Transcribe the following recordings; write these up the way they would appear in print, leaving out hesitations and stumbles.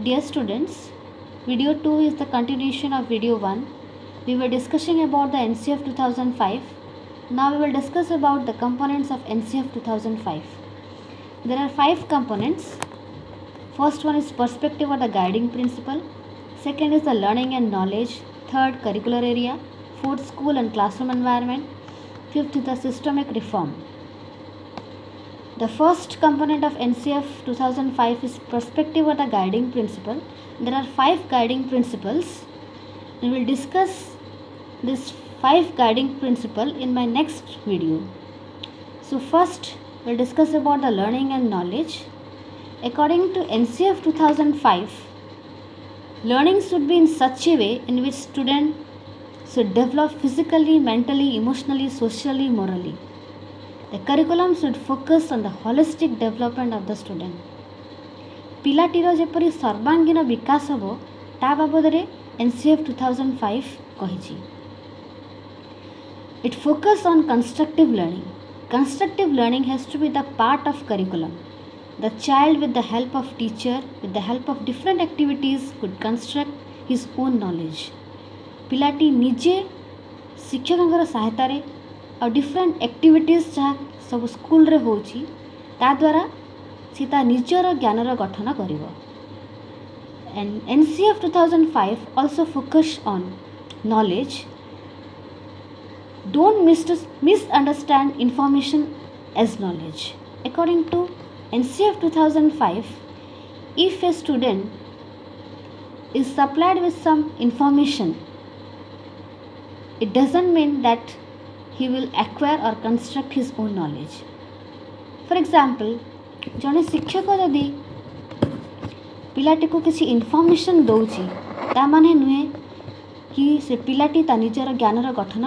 Dear students, video 2 is the continuation of video 1. We were discussing about the NCF 2005. Now we will discuss about the components of NCF 2005. There are 5 components. First one is perspective or the guiding principle. Second is the learning and knowledge. Third, curricular area. Fourth, school and classroom environment. Fifth is the systemic reform. The first component of NCF 2005 is perspective or the guiding principle. There are 5 guiding principles. We will discuss this 5 guiding principle in my next video. So first we'll discuss about the learning and knowledge. According to NCF 2005, learning should be in such a way in which student should develop physically, mentally, emotionally, socially, morally. The curriculum should focus on the holistic development of the student. ପିଲାଟିର ଯେପରି ସର୍ବାଙ୍ଗୀନ ବିକାଶ ହେବ ତା ବାବଦରେ NCF 2005 କହିଛି. It focus on constructive learning. Constructive learning has to be the part of curriculum. The child with the help of teacher, with the help of different activities could construct his own knowledge. ପିଲାଟି ନିଜେ ଶିକ୍ଷକଙ୍କର ସହାୟତାରେ और different activities जहाँ सब school रे होची ता द्वारा सी ता निजर ज्ञानर गठन करिवो. And NCF 2005 also focus on knowledge. Don't misunderstand information as knowledge. According to NCF 2005, if a student is supplied with some information, it doesn't mean that he will acquire or construct his own knowledge. For example, जड़े शिक्षक जदि पिलाटी को किसी information दौची ता माने नुहे कि से पिलाटी ता निजर ज्ञानर गठन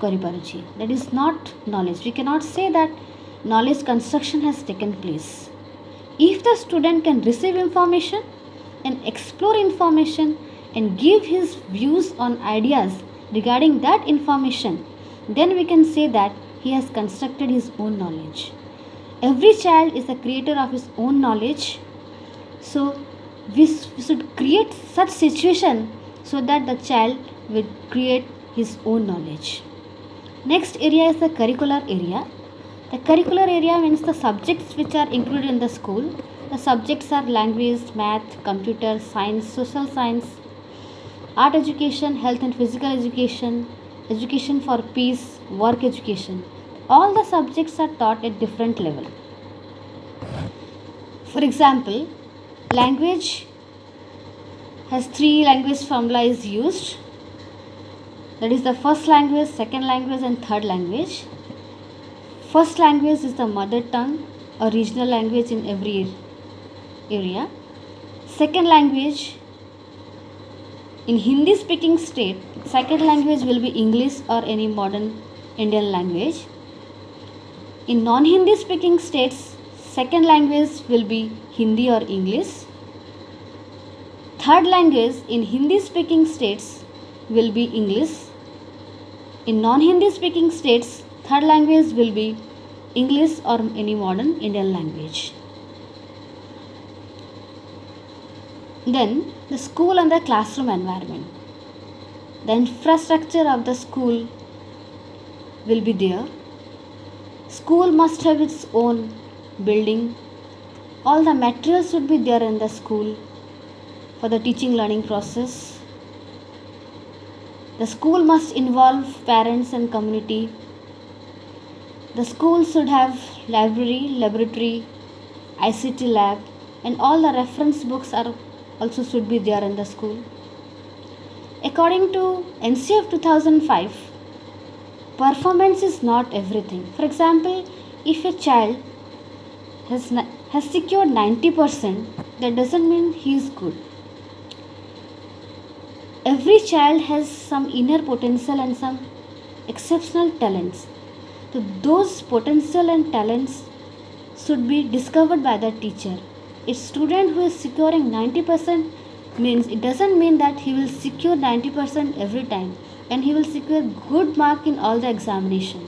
करि पारुछि. That is not knowledge. We cannot say that knowledge construction has taken place. If the student can receive information and explore information and give his views on ideas regarding that information, then we can say that he has constructed his own knowledge. Every child is the creator of his own knowledge. So we should create such situation so that the child will create his own knowledge. Next area is the curricular area. The curricular area means the subjects which are included in the school. The subjects are language, math, computer, science, social science, art education, health and physical education, education for peace, work education. All the subjects are taught at different level. For example, language has 3 language formula is used. That is the first language, second language and third language. First language is the mother tongue or regional language in every area. Second language, in Hindi speaking state, second language will be English or any modern Indian language. In non-Hindi speaking states, second language will be Hindi or English. Third language in Hindi speaking states will be English. In non-Hindi speaking states, third language will be English or any modern Indian language. Then the school and the classroom environment. The infrastructure of the school will be there. School must have its own building. All the materials should be there in the school for the teaching learning process. The school must involve parents and community. The school should have library, laboratory, ICT lab, and all the reference books are also should be there in the school. According to NCF 2005, performance is not everything. For example, if a child has secured 90%, that doesn't mean he is good. Every child has some inner potential and some exceptional talents. So those potential and talents should be discovered by the teacher. A student who is securing 90% means it doesn't mean that he will secure 90% every time and he will secure good mark in all the examination.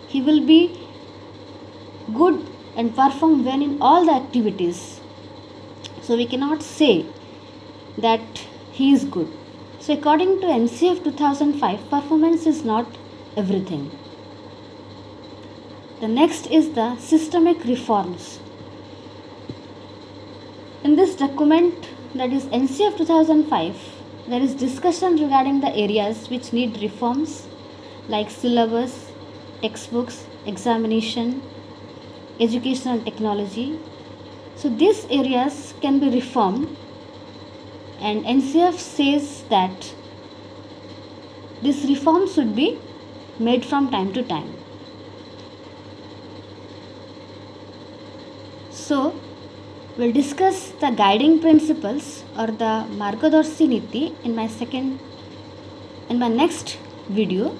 He will be good and perform well in all the activities. So we cannot say that he is good. So according to NCF 2005, performance is not everything. The next is the systemic reforms. In this document, that is NCF 2005, there is discussion regarding the areas which need reforms like syllabus, textbooks, examination, educational technology. So these areas can be reformed, and NCF says that this reform should be made from time to time. So we'll discuss the guiding principles or the Margadarshi Niti in my next video.